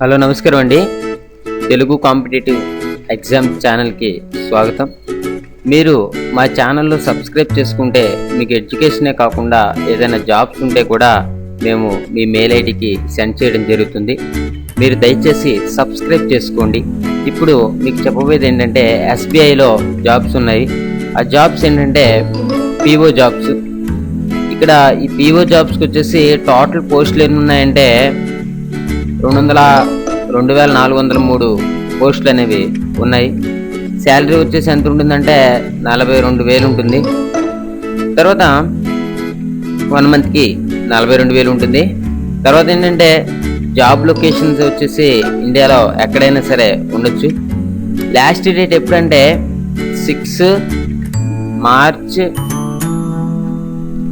Hello నమస్కారం అండి. Telugu competitive exam ఛానల్కి స్వాగతం. మీరు మా ఛానల్లో సబ్స్క్రైబ్ చేసుకుంటే మీకు ఎడ్యుకేషనే కాకుండా ఏదైనా జాబ్స్ ఉంటే కూడా మేము మీ మెయిల్ ఐడికి సెండ్ చేయడం జరుగుతుంది. మీరు దయచేసి సబ్స్క్రైబ్ చేసుకోండి. ఇప్పుడు మీకు చెప్పబోయేది ఏంటంటే ఎస్బీఐలో జాబ్స్ ఉన్నాయి. ఆ జాబ్స్ ఏంటంటే పీఓ జాబ్స్. ఇక్కడ ఈ పీఓ జాబ్స్కి వచ్చేసి టోటల్ పోస్టులు ఎన్ని ఉన్నాయంటే 2403 పోస్టులు అనేవి ఉన్నాయి. శాలరీ వచ్చేసి ఎంత ఉంటుందంటే 42,000 ఉంటుంది. తర్వాత 1 మంత్కి 42,000 ఉంటుంది. తర్వాత ఏంటంటే జాబ్ లొకేషన్స్ వచ్చేసి ఇండియాలో ఎక్కడైనా సరే ఉండొచ్చు. లాస్ట్ డేట్ ఎప్పుడంటే 6 మార్చ్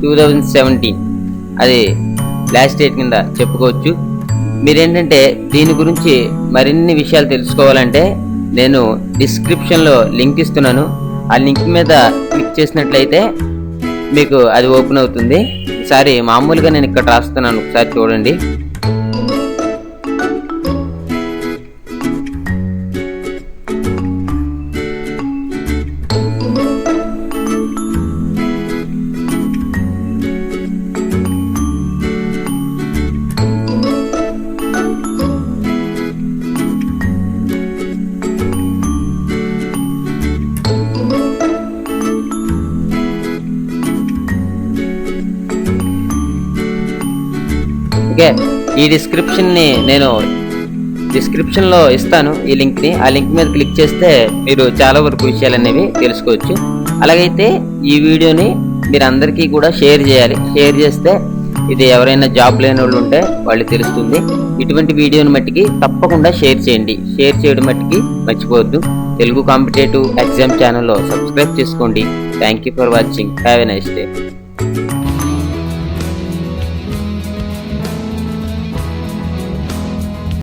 2017 అది లాస్ట్ డేట్ కింద చెప్పుకోవచ్చు. మీరేంటంటే దీని గురించి మరిన్ని విషయాలు తెలుసుకోవాలంటే నేను డిస్క్రిప్షన్లో లింక్ ఇస్తున్నాను. ఆ లింక్ మీద క్లిక్ చేసినట్లయితే మీకు అది ఓపెన్ అవుతుంది. ఈసారి మామూలుగా నేను ఇక్కడ రాస్తున్నాను, ఒకసారి చూడండి. ఓకే, ఈ డిస్క్రిప్షన్ని నేను డిస్క్రిప్షన్లో ఇస్తాను ఈ లింక్ని. ఆ లింక్ మీద క్లిక్ చేస్తే మీరు చాలా వరకు విషయాలు అనేవి తెలుసుకోవచ్చు. అలాగైతే ఈ వీడియోని మీరు అందరికీ కూడా షేర్ చేయాలి. షేర్ చేస్తే ఇది ఎవరైనా జాబ్ లేని వాళ్ళు ఉంటే వాళ్ళు తెలుస్తుంది. ఇటువంటి వీడియోని మట్టికి తప్పకుండా షేర్ చేయండి. షేర్ చేయడం మట్టికి మర్చిపోవద్దు. తెలుగు కాంపిటేటివ్ ఎగ్జామ్ ఛానల్లో సబ్స్క్రైబ్ చేసుకోండి. Thank you for watching. Have a nice day.